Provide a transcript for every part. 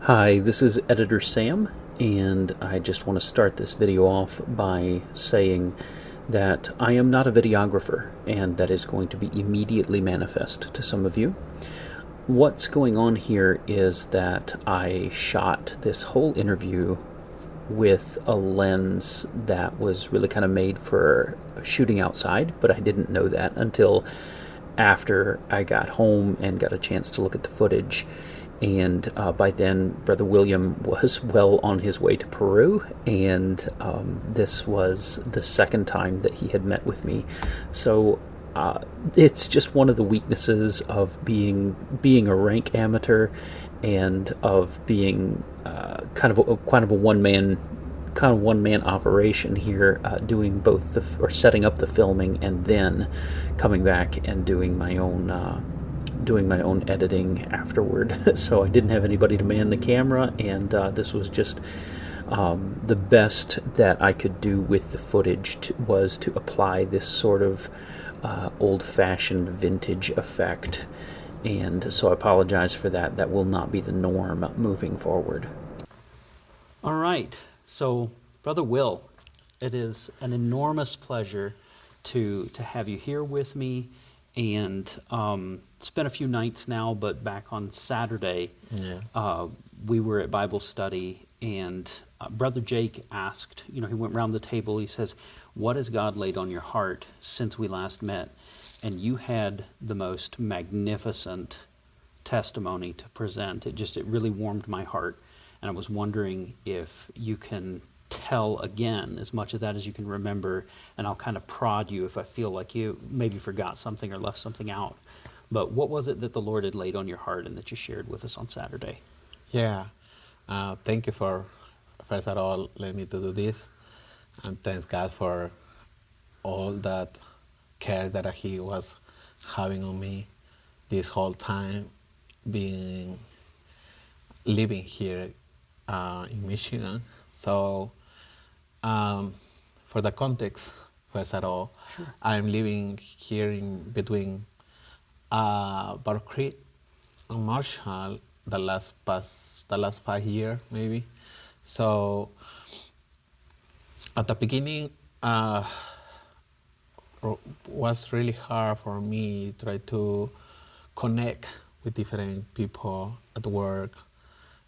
Hi, this is Editor Sam, and I just want to start this video off by saying that I am not a videographer, and that is going to be immediately manifest to some of you. What's going on here is that I shot this whole interview with a lens that was really kind of made for shooting outside, but I didn't know that until after I got home and got a chance to look at the footage. And by then, Brother William was well on his way to Peru, and this was the second time that he had met with me. So it's just one of the weaknesses of being a rank amateur, and of being kind of a one man operation here, doing both setting up the filming and then coming back and doing my own editing afterward. So I didn't have anybody to man the camera, and this was just the best that I could do with the footage was to apply this sort of old-fashioned vintage effect. And so I apologize for that. That will not be the norm moving forward. All right. So, Brother Will, it is an enormous pleasure to have you here with me. And it's been a few nights now, but back on Saturday, we were at Bible study, and Brother Jake asked, he went around the table, he says, "What has God laid on your heart since we last met?" And you had the most magnificent testimony to present. It really warmed my heart, and I was wondering if you can tell again as much of that as you can remember, and I'll kind of prod you if I feel like you maybe forgot something or left something out. But what was it that the Lord had laid on your heart and that you shared with us on Saturday? Yeah, thank you for, first of all, letting me to do this, and thanks God for all that care that He was having on me this whole time, living here in Michigan. So, for the context, first of all, Sure. I'm living here in between Battle Creek and Marshall the last 5 years maybe. So at the beginning, was really hard for me to try to connect with different people at work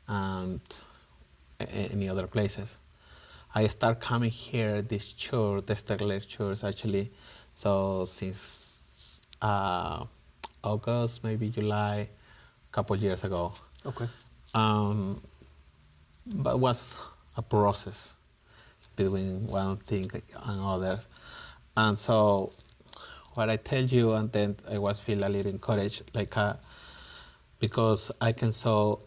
and any other places. I start coming here, this church, the Stegler Church actually, so since August, maybe July, a couple years ago. Okay. But it was a process between one thing and others. And so what I tell you, and then I was feel a little encouraged, because I can saw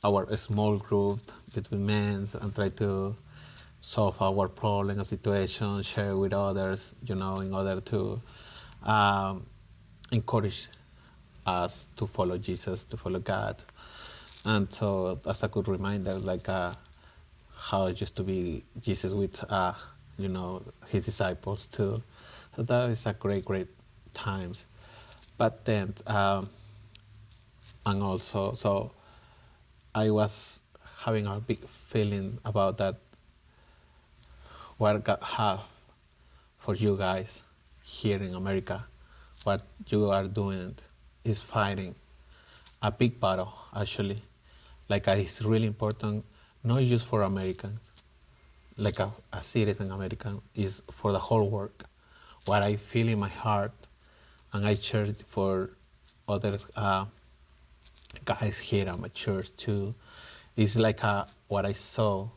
our small group between men and try to solve our problem or situation, share with others, in order to encourage us to follow Jesus, to follow God. And so that's a good reminder, how it used to be Jesus with, his disciples too. So that is a great times. But then, and also, so I was having a big feeling about that, what God have for you guys here in America. What you are doing is fighting a big battle, actually. It's really important, not just for Americans, a citizen American, is for the whole world. What I feel in my heart, and I share it for other guys here at my church too, is what I saw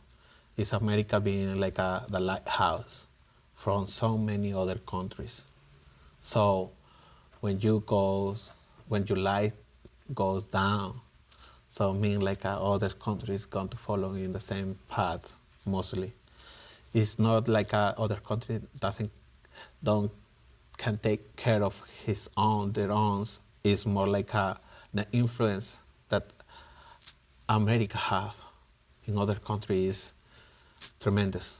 is America being the lighthouse from so many other countries. So when your light goes down, so mean other countries going to follow in the same path mostly. It's not other country can take care of their own. It's more the influence that America have in other countries is tremendous.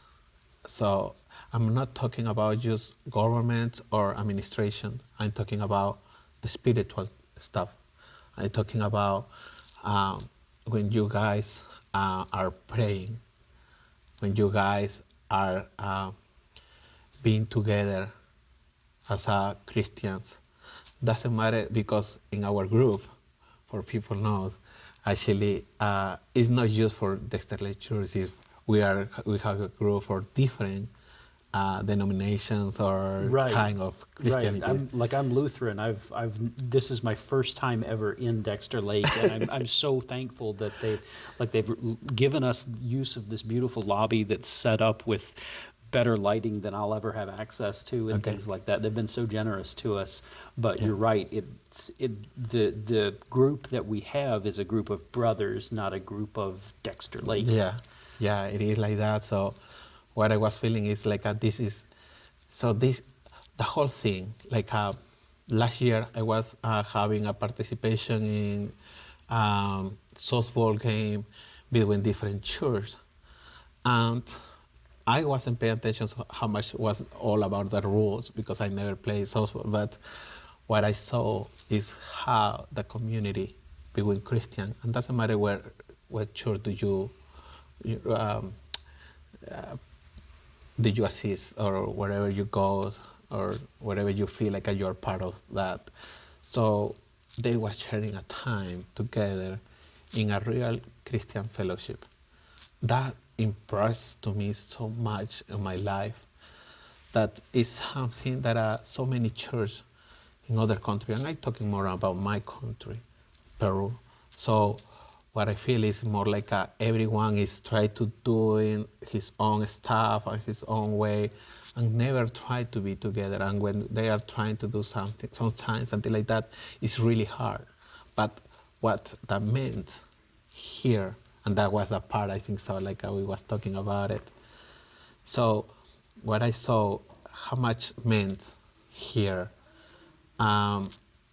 So I'm not talking about just government or administration. I'm talking about the spiritual stuff. I'm talking about when you guys are praying, when you guys are being together as Christians. Doesn't matter, because in our group, for people knows, actually it's not just for Dexter Lake Church. We have a group for different denominations or Right. kind of Christianity. I'm Lutheran. This is my first time ever in Dexter Lake, and I'm so thankful that they've given us use of this beautiful lobby that's set up with better lighting than I'll ever have access to, and things like that. They've been so generous to us. But you're right. The group that we have is a group of brothers, not a group of Dexter Lake. Yeah, it is like that. So what I was feeling is like the whole thing, like last year I was having a participation in softball game between different churches, and I wasn't paying attention to how much was all about the rules, because I never played softball. But what I saw is how the community between Christian, and doesn't matter what church do you assist, or wherever you go, or wherever you feel like you're part of that. So they were sharing a time together in a real Christian fellowship. That impressed to me so much in my life. That is something that so many churches in other countries, and I'm talking more about my country, Peru. So what I feel is more like everyone is trying to do his own stuff and his own way, and never try to be together. And when they are trying to do something, sometimes something like that, it's really hard. But what that meant here, and that was the part I think so, like we was talking about it. So what I saw, how much meant here,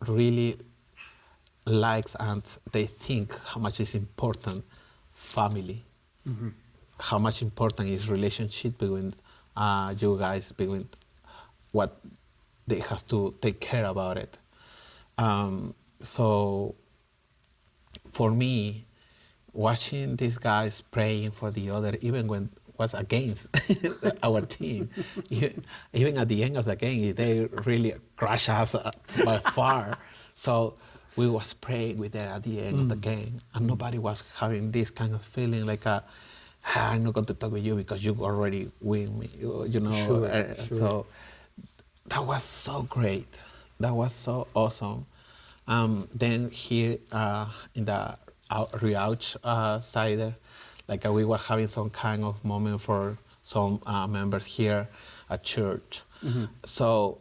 really likes, and they think how much is important family, how much important is relationship between you guys, between what they have to take care about it. So for me, watching these guys praying for the other, even when was against our team, even at the end of the game, they really crushed us by far. So we was praying with them at the end of the game, and nobody was having this kind of feeling like I'm not going to talk with you because you already win me, you know. Sure. So that was so great. That was so awesome. Then here in the Riauch side, like we were having some kind of moment for some members here at church. So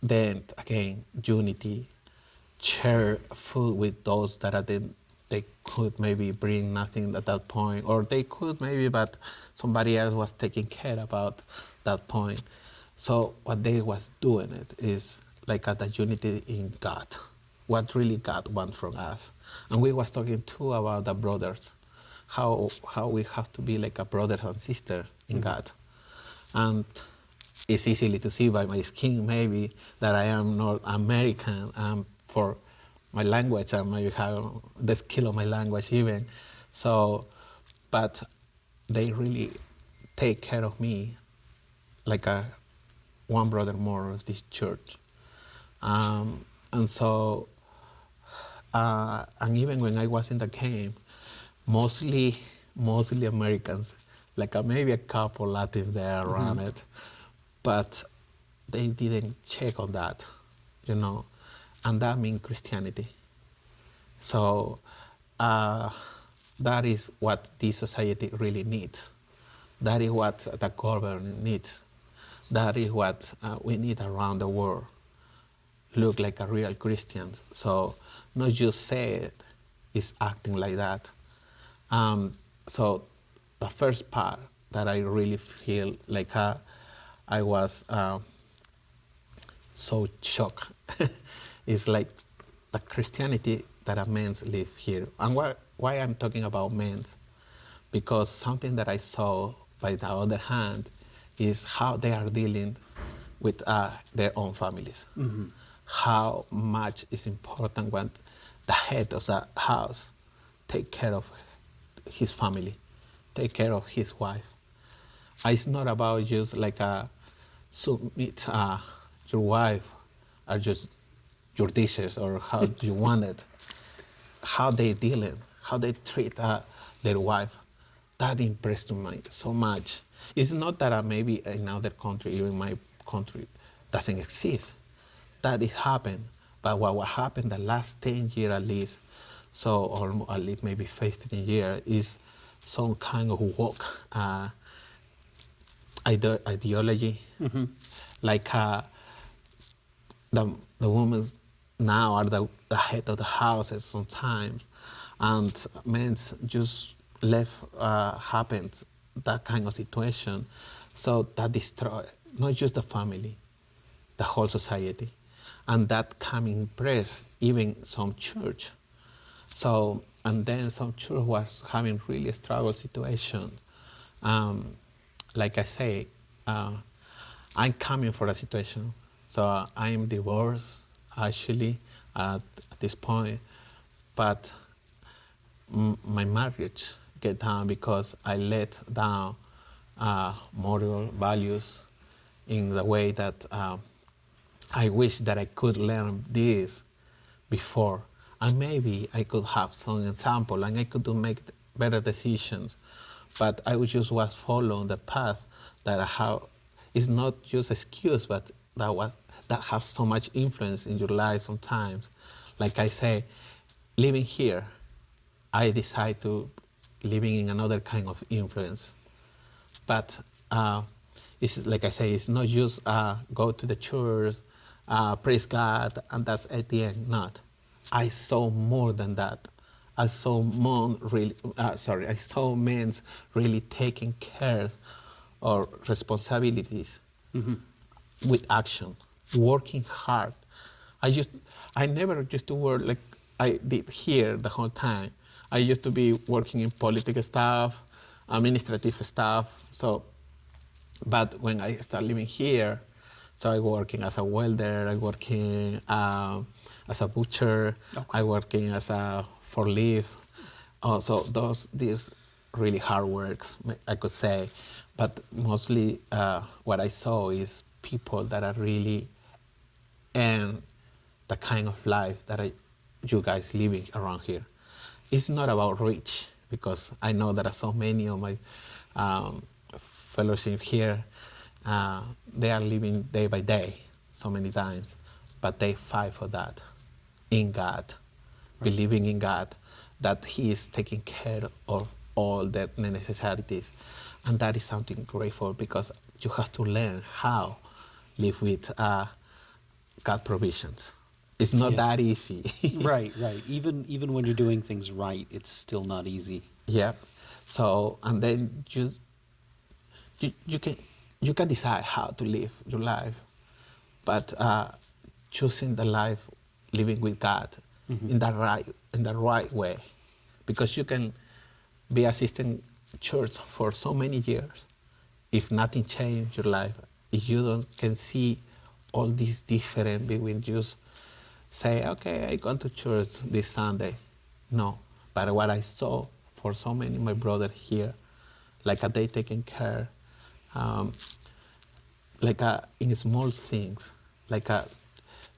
then again, unity, share food with those that they could maybe bring nothing at that point, or they could maybe, but somebody else was taking care about that point. So what they was doing it is like the unity in God, what really God wants from us. And we was talking too about the brothers, how we have to be like a brother and sister in God. And it's easily to see by my skin maybe that I am not American, for my language, I maybe have the skill of my language even. So, but they really take care of me like one brother more of this church. And so, and even when I was in the camp, mostly Americans, like maybe a couple Latins there around it, but they didn't check on that, you know, and that means Christianity. So that is what this society really needs. That is what the government needs. That is what we need around the world. Look like a real Christians. So not just say it, it's acting like that. So the first part that I really feel like I was so shocked is like the Christianity that a men's live here. And why I'm talking about men's, because something that I saw by the other hand is how they are dealing with their own families. How much is important when the head of the house take care of his family, take care of his wife. It's not about just like a submit your wife or just your dishes or how you want it, how they deal it, how they treat their wife. That impressed me so much. It's not that maybe in other country, even my country, doesn't exist. That is happened, but what happened the last 10 years at least, so or at least maybe 15 years, is some kind of woke ideology, like the women now are the head of the houses sometimes, and men just left happened that kind of situation, so that destroy not just the family, the whole society, and that can impress even some church. So and then some church was having really struggle situation. Like I say, I'm coming for a situation. So I'm divorced actually at this point, but my marriage get down because I let down moral values in the way that I wish that I could learn this before, and maybe I could have some example and I could do make better decisions. But I just was following the path that I have. It's not just excuse, but that have so much influence in your life sometimes. Like I say, living here, I decide to living in another kind of influence. But it's like I say, it's not just go to the church, praise God, and that's at the end. Not. I saw more than that. I saw I saw men really taking care of responsibilities with action, working hard. I never used to work like I did here the whole time. I used to be working in political stuff, administrative stuff. So, but when I started living here, so I working as a welder, I working as a butcher, I working as a forklift. So these really hard works, I could say. But mostly what I saw is people that are really in the kind of life that you guys living around here. It's not about rich, because I know there are so many of my fellowship here, they are living day by day so many times, but they fight for that in God, believing in God, that He is taking care of all their necessities. And that is something grateful, because you have to learn how live with God provisions. It's not that easy. Right. Even when you're doing things right, it's still not easy. Yeah. So, and then you can decide how to live your life, but choosing the life living with God in the right way, because you can be assisting church for so many years. If nothing changed your life, if you don't can see all these different between just say, okay, I go to church this Sunday. No, but what I saw for so many of my brothers here, like they taking care, in small things, like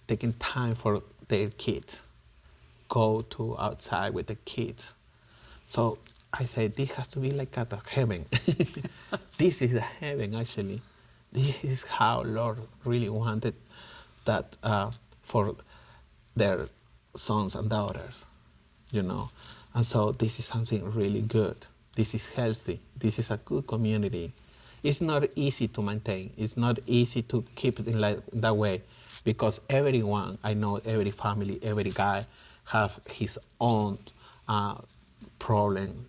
taking time for their kids, go to outside with the kids. So I say, this has to be like at the heaven. This is the heaven, actually. This is how Lord really wanted that for their sons and daughters, you know. And so this is something really good. This is healthy. This is a good community. It's not easy to maintain. It's not easy to keep it in that way, because everyone, I know every family, every guy have his own problem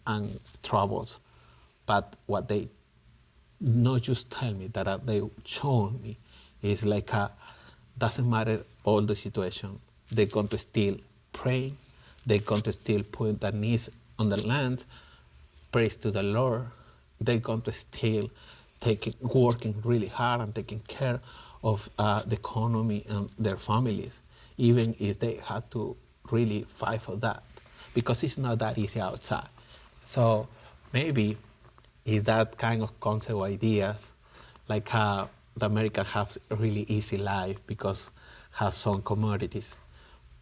and troubles. But what they not just tell me, that they show me, is like doesn't matter all the situation. They're going to still pray. They're going to still put their knees on the land, praise to the Lord. They're going to still working really hard and taking care of the economy and their families, even if they have to really fight for that, because it's not that easy outside. So maybe is that kind of concept ideas, like the American have a really easy life because have some commodities,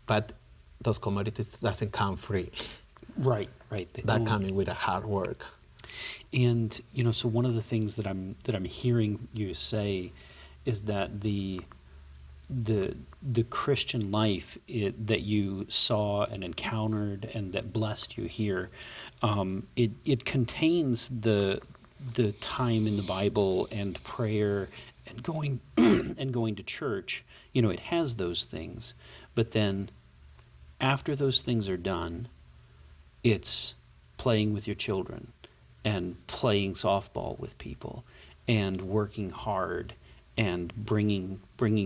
but those commodities doesn't come free. Right, right. They That don't. coming with a hard work. And so one of the things that I'm hearing you say is that the Christian life that you saw and encountered and that blessed you here, it contains the time in the Bible and prayer and going and going to church. It has those things, but then after those things are done, it's playing with your children and playing softball with people and working hard and bringing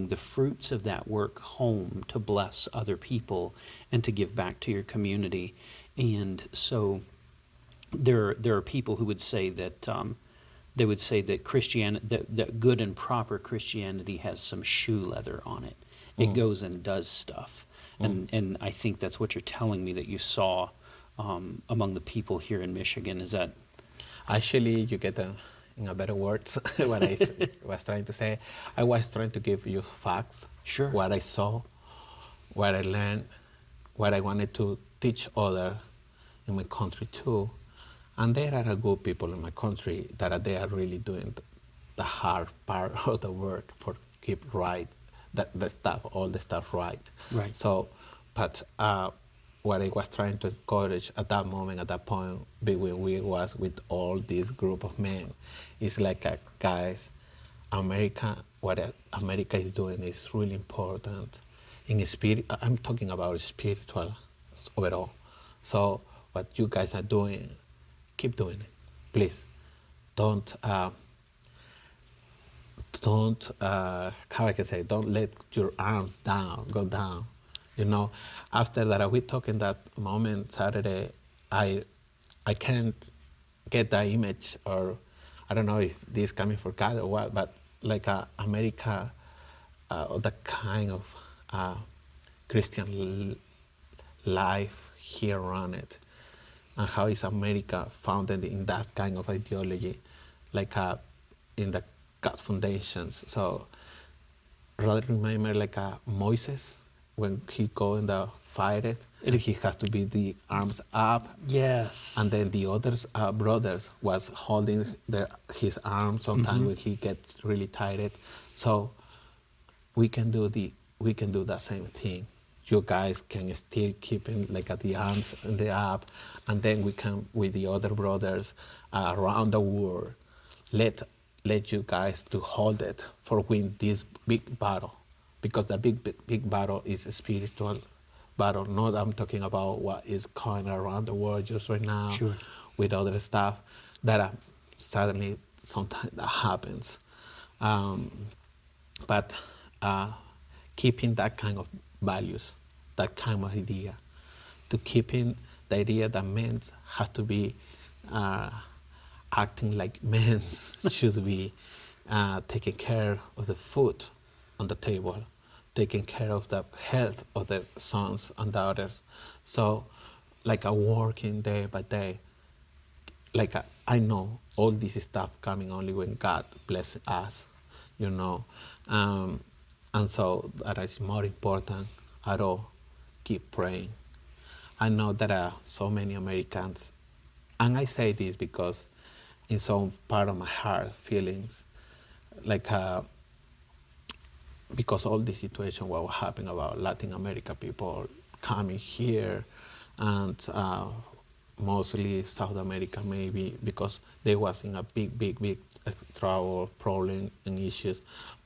the fruits of that work home to bless other people and to give back to your community. And so there are people who would say that they would say that Christianity, that good and proper Christianity has some shoe leather on it. It goes and does stuff. And I think that's what you're telling me that you saw among the people here in Michigan. Is that Actually, you get in a better words what I was trying to say. I was trying to give you facts, Sure. what I saw, what I learned, what I wanted to teach other in my country too. And there are good people in my country they are really doing the hard part of the work for keep right, the stuff, all the stuff right. Right. So, but what I was trying to encourage at that moment, at that point, when we was with all this group of men, is like, guys, what America is doing is really important. In spirit, I'm talking about spiritual overall. So what you guys are doing, keep doing it, please. Don't how I can say, don't let your arms go down. After that, we talk in that moment Saturday, I can't get that image, or I don't know if this coming for God or what, but like America, or the kind of Christian life here on it, and how is America founded in that kind of ideology, like in the God foundations. So rather remember like Moses when he go in the fire, and he has to be the arms up. yes? And then the others brothers was holding his arm sometimes when he gets really tired. So we can do the same thing. You guys can still keep in like at the arms and the up, and then we can with the other brothers around the world let you guys to hold it for win this big battle, because the big battle is a spiritual battle. Not I'm talking about what is going around the world just right now. Sure. With other stuff that suddenly sometimes that happens. But keeping that kind of values, that kind of idea, to keeping the idea that men have to be acting like men should be, taking care of the food on the table, taking care of the health of their sons and daughters. So like a working day by day, like I know all this stuff coming only when God bless us, and so that is more important at all. Keep praying. I know there are so many Americans, and I say this because in some part of my heart feelings, like because all the situation what was happening about Latin America people coming here, and mostly South America maybe, because they was in a big trouble, problem and issues,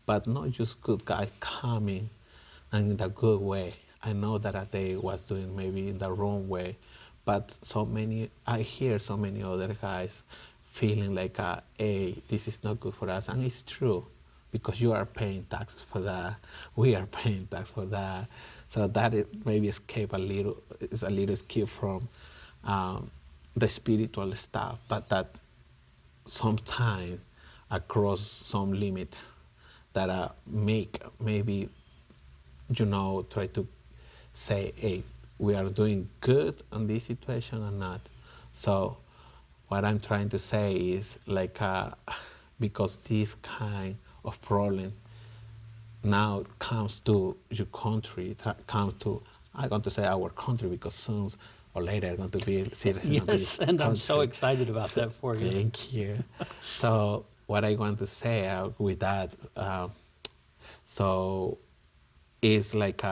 but not just good guys coming and in the good way. I know that they was doing maybe in the wrong way, but I hear so many other guys feeling like, hey, this is not good for us, and it's true, because you are paying taxes for that, we are paying tax for that, so that it maybe is a little escape from the spiritual stuff, but that sometimes across some limits that make maybe try to say, hey, we are doing good on this situation or not. So what I'm trying to say is like because this kind of problem now comes to your country, comes to, I'm going to say our country because soon or later I'm going to be citizen of this Yes, and country. I'm so excited about that for you. Thank you. So what I want to say with that, so is like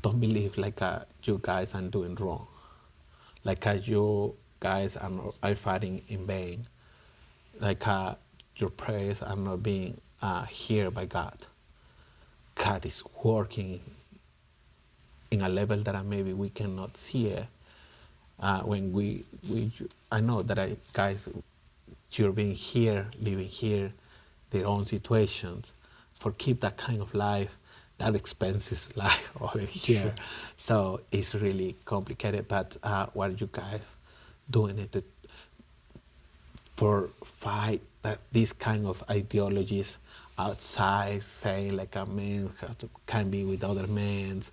don't believe like you guys are doing wrong. Like you guys are fighting in vain. Like your prayers are not being heard by God. God is working in a level that maybe we cannot see it. When I know that guys, you're being here, living here, their own situations, for keep that kind of life, that expensive life over here. Sure. So it's really complicated. But what are you guys doing it for fight that these kind of ideologies outside, saying like a man can be with other men,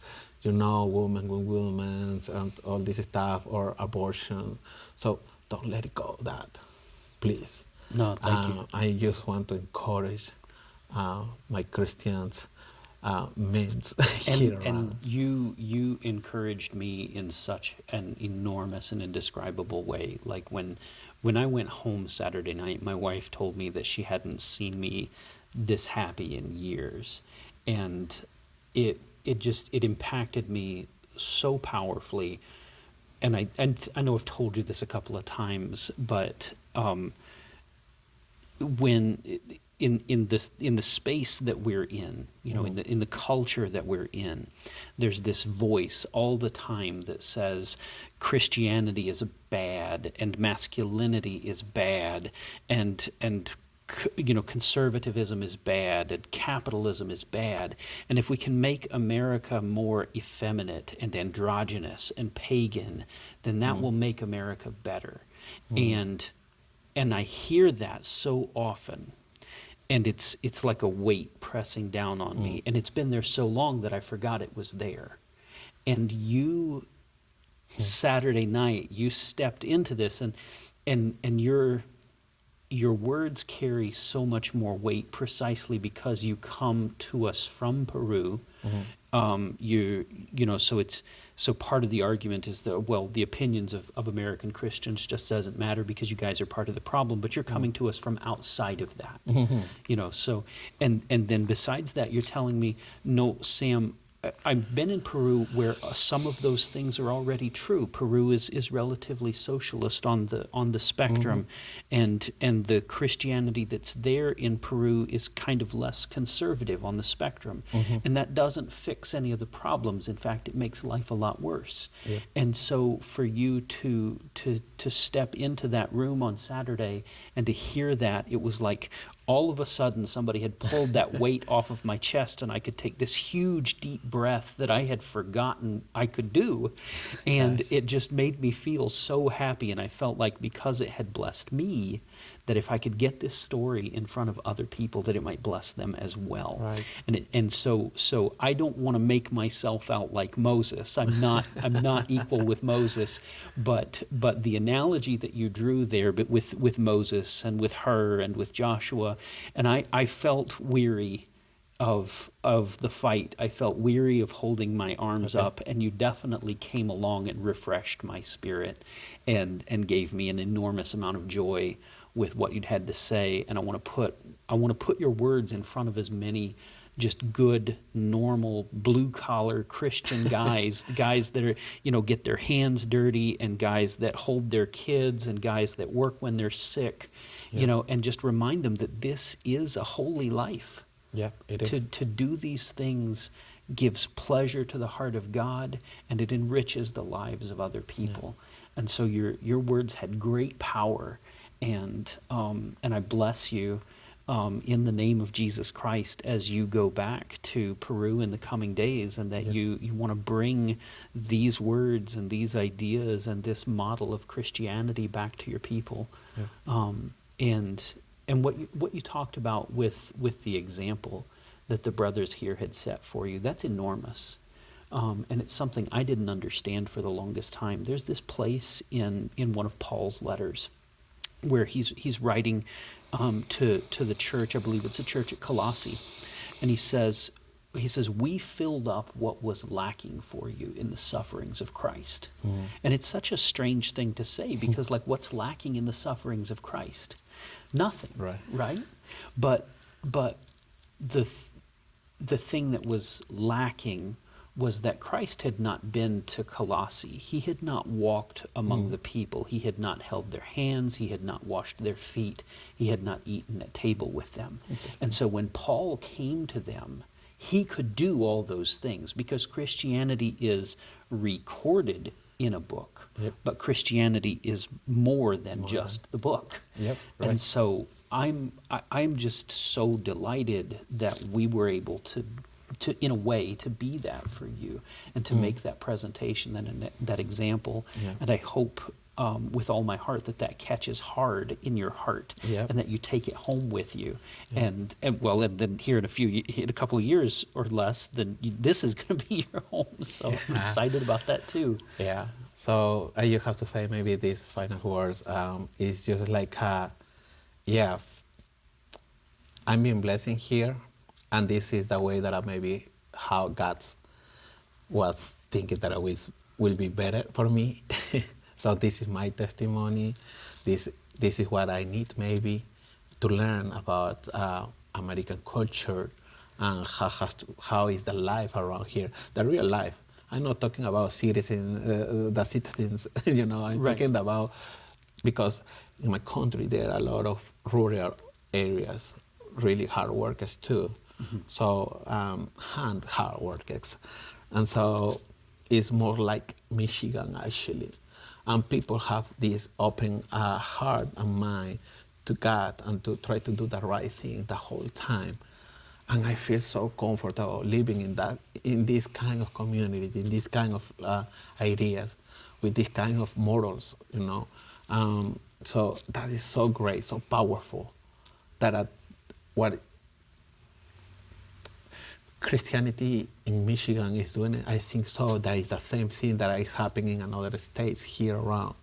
woman with women, and all this stuff, or abortion. So don't let it go, that, please. No, thank you. I just want to encourage my Christians, men here around. And you encouraged me in such an enormous and indescribable way. Like when I went home Saturday night, my wife told me that she hadn't seen me this happy in years, and it impacted me so powerfully. And I know I've told you this a couple of times, but when in the space that we're in, in the culture that we're in, there's this voice all the time that says Christianity is bad and masculinity is bad and conservatism is bad and capitalism is bad, and if we can make America more effeminate and androgynous and pagan, then that will make America better. And I hear that so often, and it's like a weight pressing down on me, and it's been there so long that I forgot it was there. And you, Saturday night, you stepped into this, and your words carry so much more weight precisely because you come to us from Peru. So part of the argument is that, well, the opinions of American Christians just doesn't matter because you guys are part of the problem, but you're coming to us from outside of that. So and then besides that, you're telling me, no, Sam, I've been in Peru where some of those things are already true. Peru is relatively socialist on the spectrum, and the Christianity that's there in Peru is kind of less conservative on the spectrum, and that doesn't fix any of the problems. In fact, it makes life a lot worse. Yeah. And so for you to step into that room on Saturday and to hear that, it was like all of a sudden somebody had pulled that weight off of my chest, and I could take this huge deep breath that I had forgotten I could do, and nice. It just made me feel so happy. And I felt like because it had blessed me, that if I could get this story in front of other people, that it might bless them as well. Right. And so I don't want to make myself out like Moses. I'm not equal with Moses, but the analogy that you drew there, but with Moses and with her and with Joshua, and I felt weary of the fight. I felt weary of holding my arms up, and you definitely came along and refreshed my spirit and gave me an enormous amount of joy with what you'd had to say. And I want to put your words in front of as many just good, normal, blue-collar Christian guys, the guys that are, get their hands dirty, and guys that hold their kids, and guys that work when they're sick, and just remind them that this is a holy life. Yeah, it is. To do these things gives pleasure to the heart of God, and it enriches the lives of other people. Yeah. And so your words had great power, and I bless you in the name of Jesus Christ as you go back to Peru in the coming days, and that you want to bring these words and these ideas and this model of Christianity back to your people. Yeah. And what you talked about with the example that the brothers here had set for you, that's enormous. and it's something I didn't understand for the longest time. There's this place in one of Paul's letters where he's writing to the church. I believe it's a church at Colossae, and he says, we filled up what was lacking for you in the sufferings of Christ. And it's such a strange thing to say, because like, what's lacking in the sufferings of Christ? Nothing, right? But the thing that was lacking was that Christ had not been to Colossae. He had not walked among the people. He had not held their hands. He had not washed their feet. He had not eaten at table with them. And so when Paul came to them, he could do all those things, because Christianity is recorded in a book. But Christianity is more than just the book. And so I'm just so delighted that we were able to in a way to be that for you, and to make that presentation and that example. And I hope with all my heart that catches hard in your heart, and that you take it home with you. And then here in a couple of years or less, then this is going to be your home. So I'm excited about that too. So you have to say maybe these final words is just like, I'm being blessing here, and this is the way that maybe how God was thinking that it will be better for me. So this is my testimony. This is what I need maybe to learn about American culture, and how is the life around here, the real life. I'm not talking about the citizens, I'm talking about, because in my country there are a lot of rural areas, really hard workers too. So hard workers. And so it's more like Michigan actually. And people have this open heart and mind to God, and to try to do the right thing the whole time. And I feel so comfortable living in this kind of community, in this kind of ideas, with this kind of morals, So that is so great, so powerful. That what Christianity in Michigan is doing, I think so. That is the same thing that is happening in other states here around.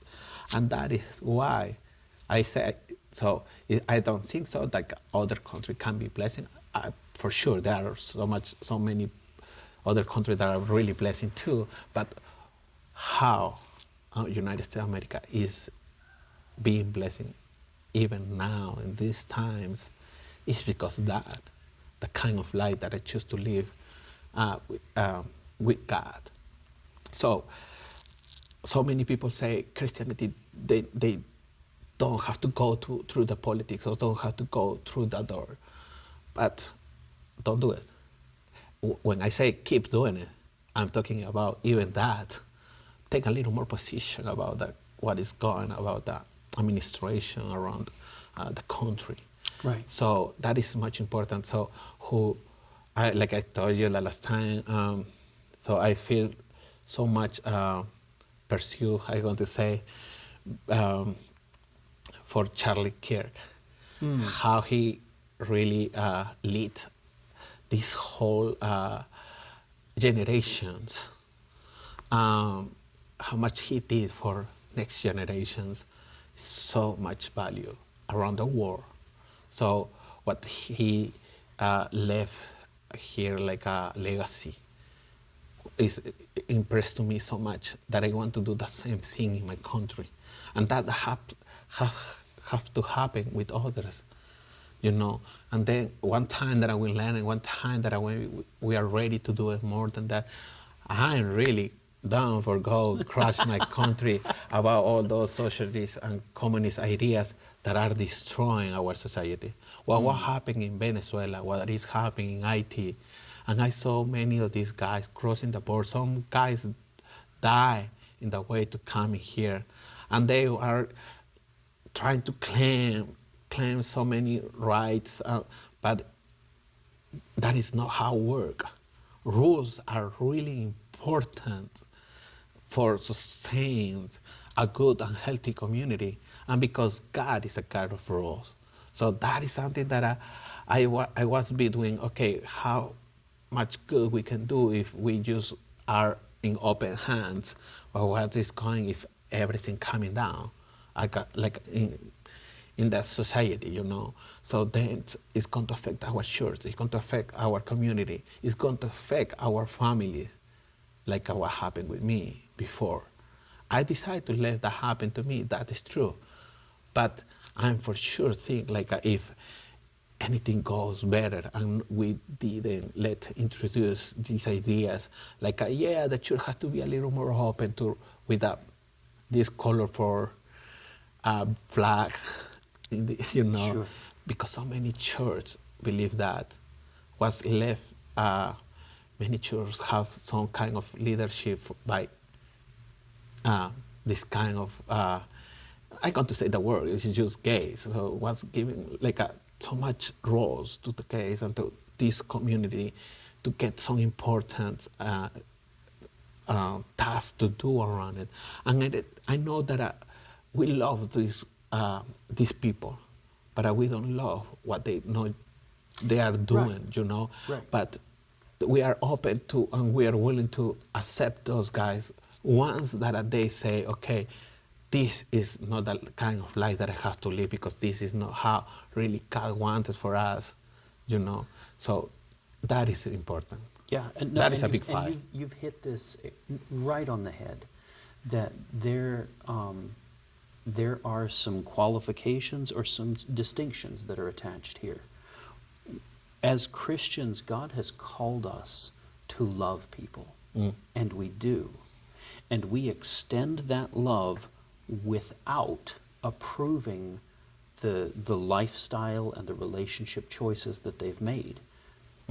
And that is why I say, so I don't think so that other countries can be blessing. For sure, there are so many other countries that are really blessing too. But how United States of America is being blessing even now in these times is because that, the kind of life that I choose to live with God. So many people say Christianity, they don't have to go through the politics, or don't have to go through the door. But don't do it. When I say keep doing it, I'm talking about even that. Take a little more position about what is going about the administration around the country. Right. So that is much important. So like I told you the last time, so I feel so much pursue, I'm going to say, for Charlie Kirk, how he really lead this whole generations, how much he did for next generations, so much value around the world. So what he left here like a legacy is impressed to me so much that I want to do the same thing in my country, and that have to happen with others, And then one time that I will learn, and one time that we are ready to do it more than that, I'm really down for go crush my country about all those socialist and communist ideas that are destroying our society. What happened in Venezuela, what is happening in Haiti, and I saw many of these guys crossing the border. Some guys die in the way to come here, and they are trying to claim so many rights, but that is not how it works. Rules are really important for sustain a good and healthy community, and because God is a God of rules. So that is something that I was doing, okay, how much good we can do if we just are in open hands, or what is going if everything coming down, like in that society, you know. So then it's going to affect our church, it's going to affect our community, it's going to affect our families, like what happened with me before. I decided to let that happen to me, that is true. But I'm for sure think like if anything goes better and we didn't let introduce these ideas, like yeah, the church has to be a little more open to with this colorful flag, you know, Sure. because so many churches believe that was left. Many churches have some kind of leadership by this kind of I got to say the word, it's just gays. So was giving like so much roles to the gays and to this community to get some important tasks to do around it. And I know that we love these people, but we don't love what they know they are doing, Right. you know. Right. But we are open to and we are willing to accept those guys once that they say, okay, this is not the kind of life that I have to live because this is not how really God wanted for us, you know. So that is important. Yeah, and no, That is and a big fight. you've hit this right on the head. That there are some qualifications or some distinctions that are attached here. As Christians, God has called us to love people, and we do, and we extend that love without approving the lifestyle and the relationship choices that they've made,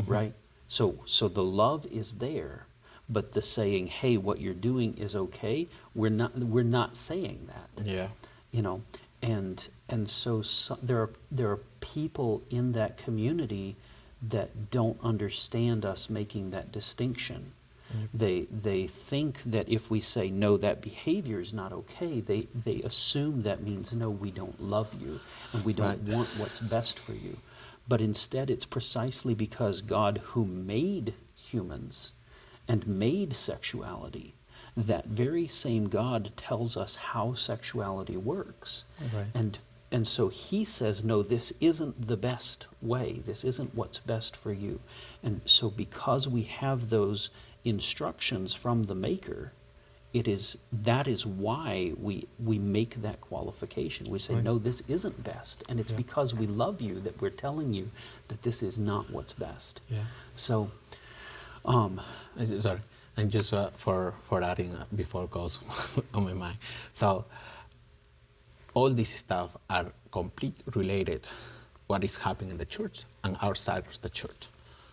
right? So the love is there, but the saying, "Hey, what you're doing is okay," we're not saying that. Yeah. You know, and so there are people in that community that don't understand us making that distinction. They think that if we say no, that behavior is not okay, they assume that means no, we don't love you and we don't Right. want what's best for you. But instead, it's precisely because God, who made humans and made sexuality, that very same God tells us how sexuality works. Right. And so he says, no, this isn't the best way. This isn't what's best for you. And so because we have those instructions from the Maker, that is why we make that qualification. We say, Right. no, this isn't best. And it's Yeah. because we love you that we're telling you that this is not what's best. Yeah. So, Sorry, and just for adding before it goes on my mind. So all this stuff are completely related what is happening in the church and outside of the church.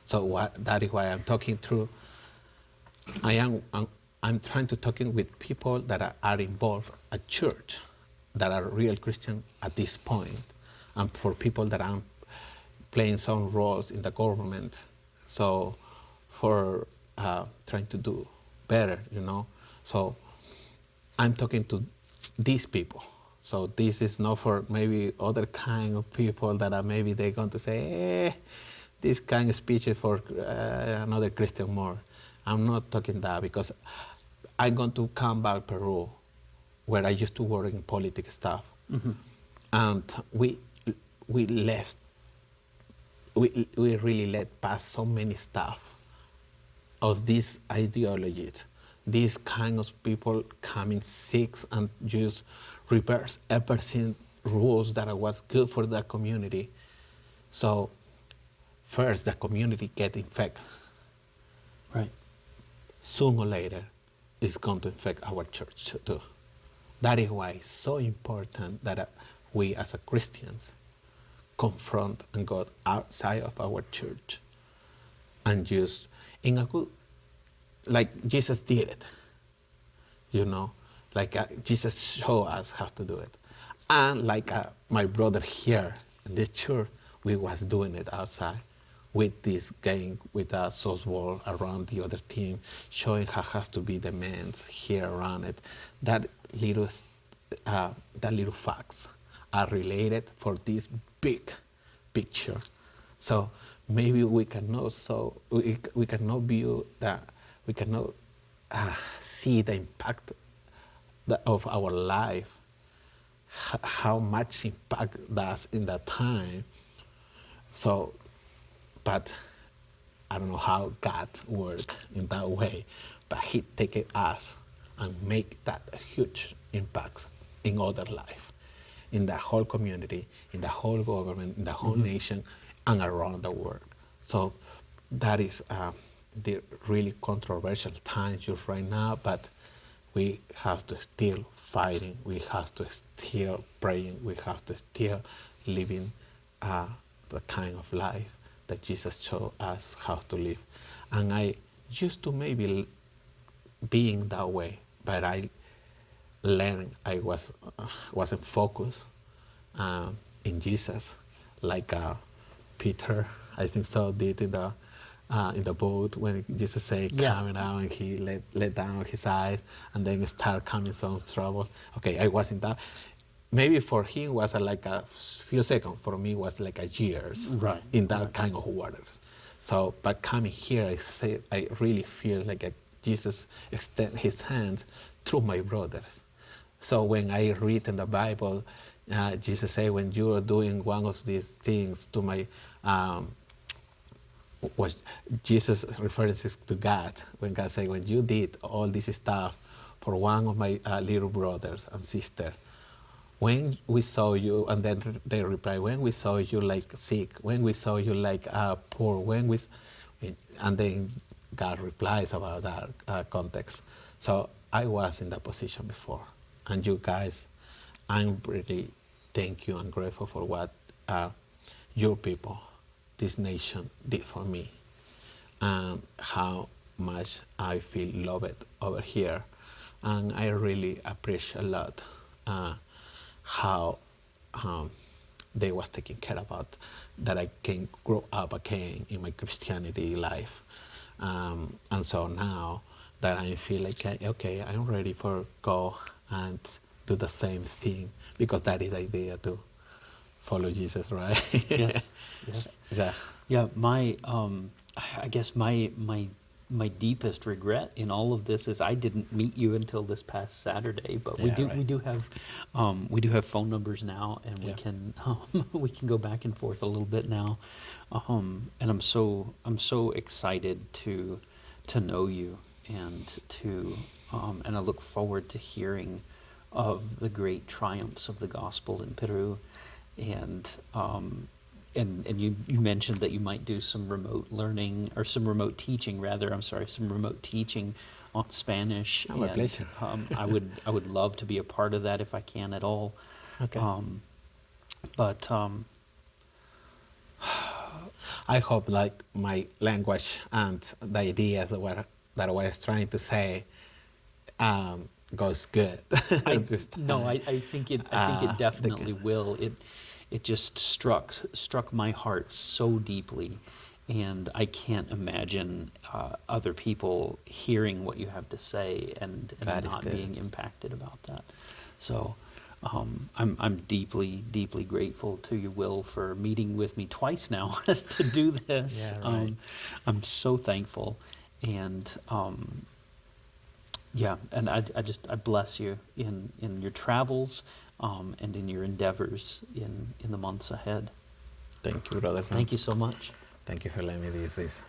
So that is why I'm talking through. I'm trying to talking with people that are involved at church, that are real Christian at this point, and for people that are playing some roles in the government. So for trying to do better, you know. So I'm talking to these people. So this is not for maybe other kind of people that are maybe they're going to say, this kind of speech is for another Christian more. I'm not talking that because I'm going to come back Peru, where I used to work in politics stuff, and we left. We really let pass so many stuff of these ideologies. These kind of people coming sick and just reverse everything rules that was good for the community. So first the community get infected. right. Sooner or later it's going to infect our church too. That is why it's so important that we as a Christians confront and go outside of our church and just in a good, like Jesus did it, you know, like Jesus showed us how to do it. And like my brother here in the church, we was doing it outside with this game, with a softball around the other team, showing how has to be the men's here around it. That little facts are related for this big picture. So maybe we cannot view that, we cannot see the impact of our life, how much impact does in that time. So, but I don't know how God worked in that way, but He take us and make that huge impact in other life, in the whole community, in the whole government, in the whole nation, and around the world. So that is the really controversial times just right now, but we have to still fighting, we have to still praying, we have to still living the kind of life that Jesus showed us how to live. And I used to maybe being that way, but I learned I wasn't focused in Jesus, like Peter, I think so, did in the boat when Jesus said, "Come down," and he let down his eyes, and then start coming some troubles. Okay, I wasn't that. Maybe for him was like a few seconds. For me, was like a years in that kind of waters. So, but coming here, I really feel like Jesus extend His hands through my brothers. So when I read in the Bible, Jesus say, when you are doing one of these things to my, was Jesus references to God, when God say, when you did all this stuff for one of my little brothers and sister, when we saw you, and then they reply, when we saw you like sick, when we saw you like poor, and then God replies about that context. So I was in that position before. And you guys, I'm really thank you and grateful for what your people, this nation, did for me. And how much I feel loved over here. And I really appreciate a lot how they was taking care about that I can grow up again in my Christianity life. And so now that I feel like, okay, I'm ready for go and do the same thing, because that is the idea to follow Jesus, right? Yes. Yeah. Yeah. I guess my deepest regret in all of this is I didn't meet you until this past Saturday, but we do have phone numbers now, and we can go back and forth a little bit now, and I'm so excited to know you, and and I look forward to hearing of the great triumphs of the gospel in Peru, and you mentioned that you might do some remote learning, or some remote teaching rather. Some remote teaching on Spanish. My pleasure. I would love to be a part of that if I can at all. Okay. But I hope like my language and the ideas that I was trying to say goes good. I think it definitely will. It just struck my heart so deeply, and I can't imagine other people hearing what you have to say and not being impacted about that. So I'm deeply, deeply grateful to you, Will, for meeting with me twice now to do this. Yeah, right. I'm so thankful, and and I bless you in your travels, and in your endeavors in the months ahead. Thank you, brother. Thank you so much. Thank you for letting me do this.